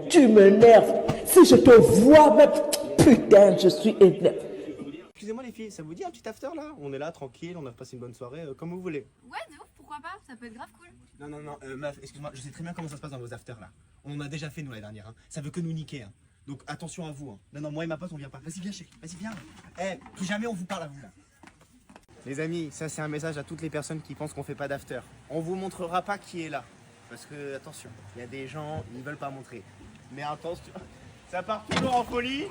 Tu m'énerves. Si je te vois, mais putain, je suis énervé. Excusez-moi les filles, ça vous dit un petit after là? On est là, tranquille, on a passé une bonne soirée, comme vous voulez. Ouais, de ouf, pourquoi pas? Ça peut être grave cool. Non, meuf, excuse-moi, je sais très bien comment ça se passe dans vos afters là. On en a déjà fait nous la dernière, hein. Ça veut que nous niquer, hein. Donc attention à vous, hein. Non, moi et ma pote on vient pas. Vas-y, viens chérie, vas-y, viens. Eh, plus jamais on vous parle à vous là. Les amis, ça c'est un message à toutes les personnes qui pensent qu'on fait pas d'after. On vous montrera pas qui est là. Parce que, attention, il y a des gens, ils veulent pas montrer. Mais attention, ça part toujours en folie.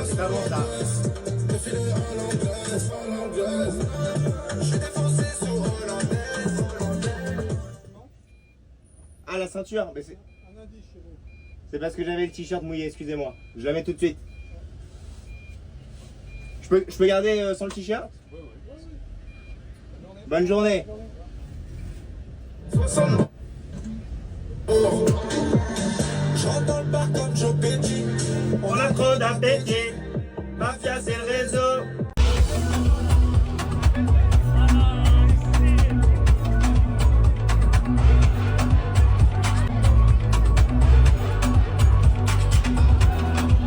C'est pas bon ça. Ah, la ceinture, mais c'est parce que j'avais le t-shirt mouillé, excusez-moi. Je la mets tout de suite. Je peux garder sans le t-shirt? Bonne journée. J'entre dans le bar comme Joe Pesci. On a trop d'appétit. Mafia, c'est le réseau.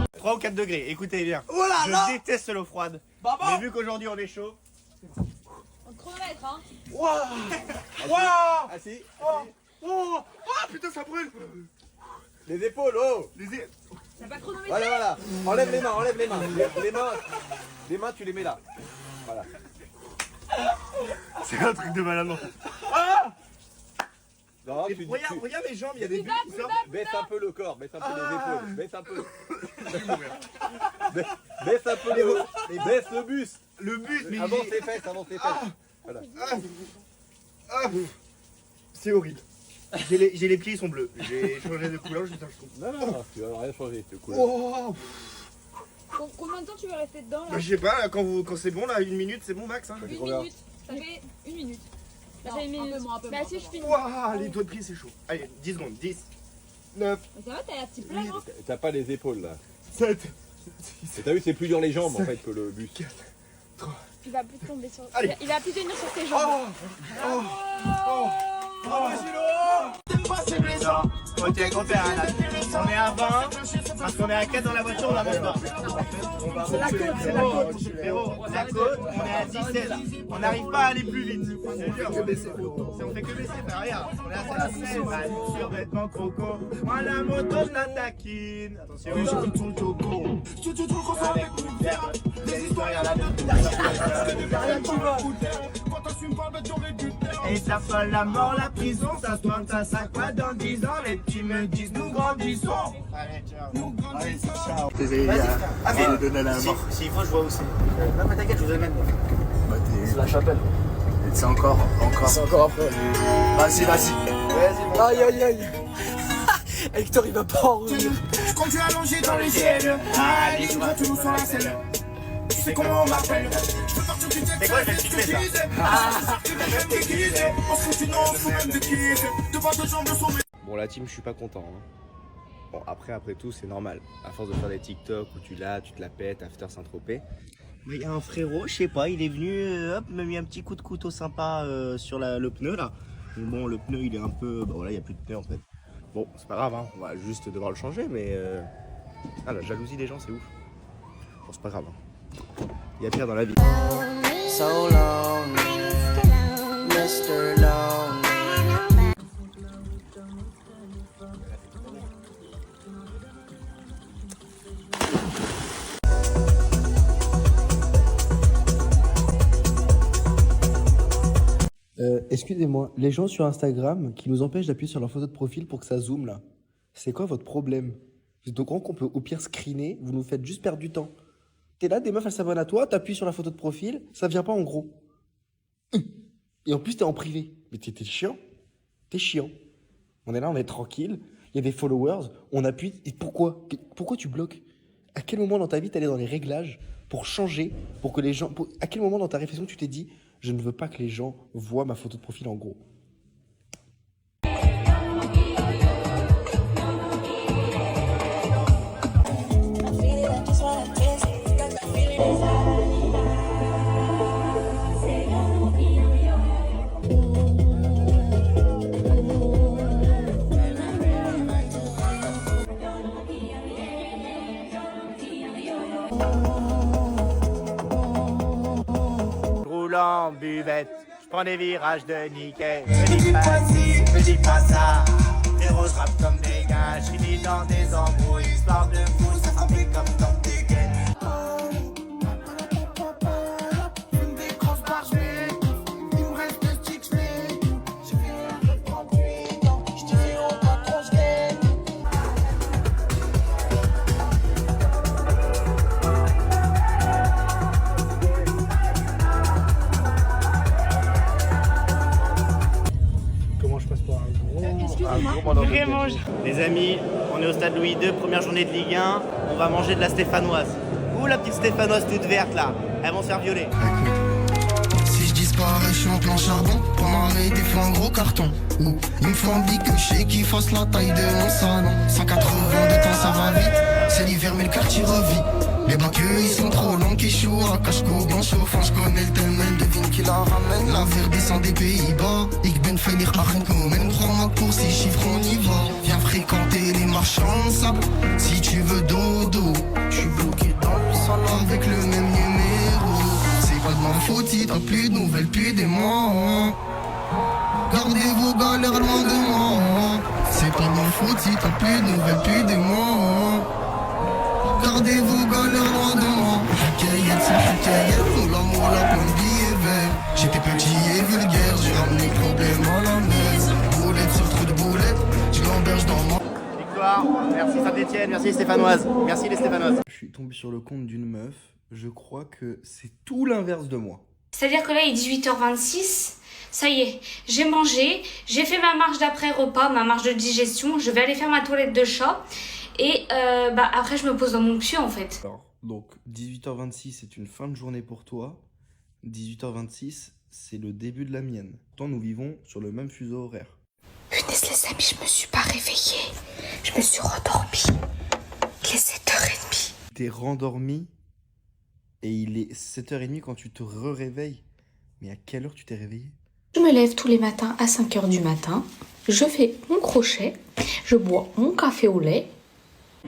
« 3 ou 4 degrés, écoutez bien. Oh là je là. déteste l'eau froide. Baba. Mais vu qu'aujourd'hui on est chaud. On chronomètre, hein. Waouh. Ah si. Oh putain, ça brûle. Les épaules, oh. T'as pas chronométré? Voilà. Enlève les mains, Les mains, tu les mets là. Voilà. C'est un truc de malade. Non, Regarde les jambes, il y a des bulles qui sortent. Baisse un peu le corps, baisse un peu les épaules, baisse un peu. Baisse un peu baisse le buste. Le but, mais Avance les fesses. Voilà. c'est horrible. J'ai les pieds, ils sont bleus. J'ai changé de couleur, je trouve. Non, tu vas rien changer, de couleur. Oh, Combien de temps tu veux rester dedans là? bah, je sais pas, là, quand c'est bon, là, 1 minute, c'est bon max. Hein. Une combien? minute. Ça fait 1 minute. Ça fait 1 minute. un peu Bah moins. si je finis. Ouah, les doigts de pied, c'est chaud. Allez, 10 secondes. 10, 9, Mais ça va, t'as la petite plaque, hein? T'as pas les épaules là. 7, Et t'as vu, c'est plus dans les jambes en fait que le buste. Il va plus tomber sur. Allez. Il va plus tenir sur tes jambes. Ok, on fait un là. On est à 20, parce qu'on est à 4 dans la voiture, on avance pas. C'est la côte, frérot, la côte, on est à 17. On n'arrive pas à aller plus vite. C'est dur. On fait que baisser, frère, regarde. On est à 16, sur vêtements croco. Moi la moto, je la taquine. Attention. Avec une verre, des histoires, y'a la et ça folle la mort, la prison, ça se pointe à 5 fois dans 10 ans, les petits me disent nous grandissons. Allez, ciao. Nous grandissons. Vas-y, donner la mort. S'il faut, je vois où c'est. Non, mais t'inquiète, je vous amène. C'est la chapelle. C'est encore. C'est encore après. Vas-y. Aïe. Hector, il va pas en revenir. Je conduis allongé dans les ailes. Allez, tu vois tout sur la selle. Tu sais comment on m'appelle. Je peux partir du texte. C'est quoi, je vais te filmer ça. Bon, la team, je suis pas content. Hein. Bon, après tout, c'est normal. À force de faire des TikTok où tu te la pètes, after Saint-Tropez. Mais il y a un frérot, je sais pas, il est venu, hop, m'a mis un petit coup de couteau sympa sur le pneu là. Bon, le pneu il est un peu. Bah voilà, il n'y a plus de pneu en fait. Bon, c'est pas grave, hein. On va juste devoir le changer, mais. Ah, la jalousie des gens, c'est ouf. Bon, c'est pas grave. Hein. Il y a pire dans la vie. So lonely, Mr. Lonely. Excusez-moi, les gens sur Instagram qui nous empêchent d'appuyer sur leur photo de profil pour que ça zoome là, c'est quoi votre problème? Vous êtes au courant qu'on peut au pire screener, vous nous faites juste perdre du temps. T'es là, des meufs elles s'abonnent à toi, t'appuies sur la photo de profil, ça vient pas en gros. Et en plus t'es en privé. Mais t'es chiant. T'es chiant. On est là, on est tranquille, il y a des followers, on appuie, et pourquoi? Pourquoi tu bloques? À quel moment dans ta vie t'es allé dans les réglages pour changer, pour que les gens... À quel moment dans ta réflexion tu t'es dit je ne veux pas que les gens voient ma photo de profil en gros? prends des virages de nickel. Me dis pas ci, me dis pas ça. Frérot, je rappe comme des gars, je finis dans des embrouilles. Histoire de fou, ça s'en fait comme dans tes gaines. Fume des grosses barres, j'mets. Il me reste 2 sticks, j'mets. J'ai fait un peu de 38 ans. J'disais au patron, j'gagne. Comment je passe pour un gros Vraiment, les amis, on est au stade Louis II, première journée de Ligue 1. On va manger de la stéphanoise. Ouh, la petite stéphanoise toute verte là. Elles vont se faire violer. Si je disparais, je suis en plein charbon. Pour m'arrêter, des fois un gros carton. Il me faut un big qui fasse la taille de mon salon. 180 de temps, ça va vite. C'est l'hiver, mais le quartier revit. Les bacs, ils sont trop longs, qui chouent à cache-cou, bien chauffant. Je connais le domaine, devine qui la ramène. La verre descend des Pays-Bas. Ik ben faillir à Renkomen. Crois-moi, pour 6 chiffres, on y va. Viens fréquenter les marchands de sable. Si tu veux dodo, je suis bloqué dans le salon avec le même numéro. C'est pas de ma faute si t'as plus de nouvelles, plus des mois. Gardez vos galères loin de moi. C'est pas de ma faute si t'as plus de nouvelles, plus des mois. Gardez vos galères loin de moi. Hikaïette, c'est hikaïette. Moula moula, plein de billets verts. J'étais petit et vulgaire, j'ai ramené le problème à la messe. Boulette sur trou de boulette, je l'emberge dans moi. Victoire, merci Saint-Etienne, merci Stéphanoise. Merci les Stéphanoises. Je suis tombé sur le compte d'une meuf. Je crois que c'est tout l'inverse de moi. C'est-à-dire que là, il est 18h26. Ça y est, j'ai mangé, j'ai fait ma marche d'après-repas, ma marche de digestion. Je vais aller faire ma toilette de chat. Et après, je me pose dans mon pieu, en fait. Alors, donc 18h26, c'est une fin de journée pour toi. 18h26, c'est le début de la mienne. Pourtant, nous vivons sur le même fuseau horaire. Punaise, les amis, je me suis pas réveillée. Je me suis rendormie. Il est 7h30. T'es rendormi et il est 7h30 quand tu te réveilles. Mais à quelle heure tu t'es réveillé? Je me lève tous les matins à 5h du matin. Je fais mon crochet. Je bois mon café au lait.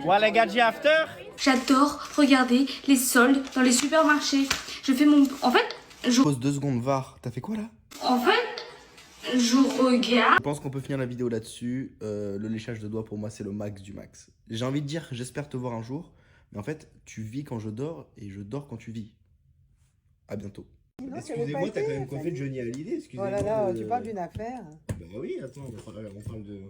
Ouais les gadgets after. J'adore regarder les soldes dans les supermarchés. Je fais mon... En fait, Pause 2 secondes, VAR. T'as fait quoi là? je regarde... Je pense qu'on peut finir la vidéo là-dessus. Le léchage de doigts pour moi c'est le max du max. J'ai envie de dire j'espère te voir un jour. Mais en fait tu vis quand je dors et je dors quand tu vis. À bientôt. Excusez-moi, t'as quand même coiffé de Johnny Hallyday, excusez-moi. Oh là là, tu parles d'une affaire. Bah oui, attends, on parle de...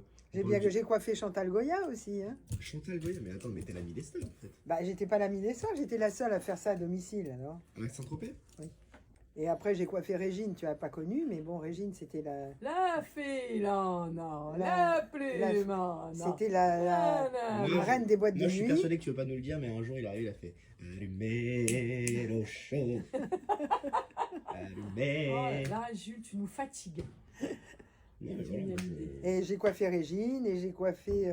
J'ai coiffé Chantal Goya aussi. Hein. Chantal Goya, mais attends, mais t'es l'amie des stars en fait. Bah, j'étais pas l'amie des soeurs, j'étais la seule à faire ça à domicile alors. Avec Saint-Tropez. Et après, j'ai coiffé Régine, tu as pas connu, mais bon, Régine, c'était la. La fille, non, non, La- la plume, non. C'était la Moi, reine des boîtes Moi, de je suis nuit. persuadé que tu veux pas nous le dire, mais un jour, il arrive, il a fait allumer le chaud. Allumer. Oh là, Jules, tu nous fatigues. Ouais, mais voilà, Et j'ai coiffé Régine, et j'ai coiffé.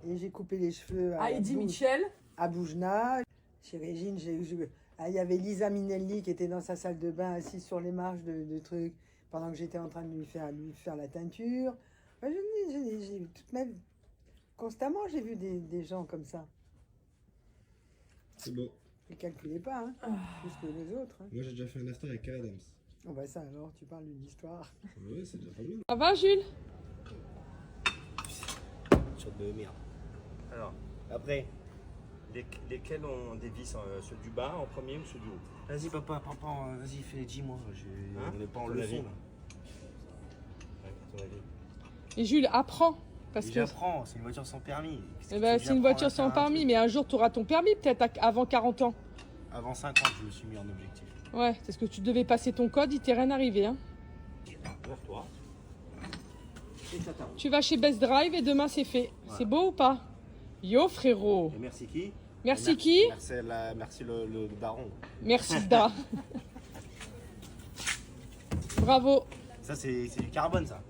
Et j'ai coupé les cheveux à Heidi Mitchell. à Boujna. Chez Régine, il y avait Lisa Minelli qui était dans sa salle de bain assise sur les marches de trucs pendant que j'étais en train de lui faire la teinture. Enfin, toute ma vie, constamment, j'ai vu des gens comme ça. c'est bon. Je ne calculais pas, hein, plus que les autres. Hein. Moi, j'ai déjà fait un after avec Kay Adams. Oh bah ça alors, tu parles d'une histoire. Ouais, c'est déjà pas mal. Ça va, Jules? Sorte de merde. Alors, après, lesquels ont des vis, ceux du bas en premier ou ceux du haut? Vas-y, papa, vas-y, fais, dis-moi. On n'est pas en leçon là. Ouais, à ton avis. Et Jules, apprends. Parce que J'apprends, c'est une voiture sans permis. eh ben, c'est une voiture sans permis, mais un jour, tu auras ton permis, peut-être avant 40 ans. Avant 5 ans, je me suis mis en objectif. Ouais, parce que tu devais passer ton code, il t'est rien arrivé. Hein. Pour toi. Tu vas chez Best Drive et demain, c'est fait. Voilà. C'est beau ou pas? Yo, frérot. Et merci qui? Merci qui? Merci le daron. Merci, Da. Bravo. Ça, c'est du carbone, ça.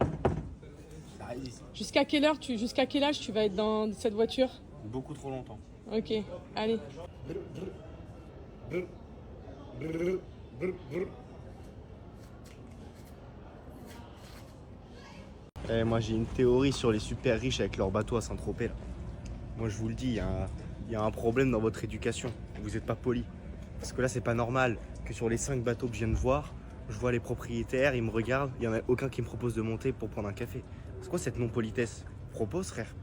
Ça arrive ici. Jusqu'à quelle âge tu vas être dans cette voiture? Beaucoup trop longtemps. Ok, allez. Moi, j'ai une théorie sur les super riches avec leur bateau à Saint-Tropez. Moi, je vous le dis, il y a un problème dans votre éducation. Vous n'êtes pas poli. Parce que là, c'est pas normal que sur les 5 bateaux que je viens de voir, Je vois les propriétaires, ils me regardent, il n'y en a aucun qui me propose de monter pour prendre un café. C'est quoi cette non-politesse? Propose, frère.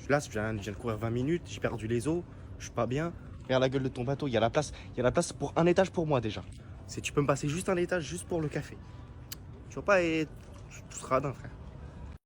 Là, je viens de courir 20 minutes, j'ai perdu les os, je suis pas bien. Regarde la gueule de ton bateau, il y a la place pour un étage pour moi déjà. Si tu peux me passer juste un étage juste pour le café. Tu vois pas, et tout sera radin, frère.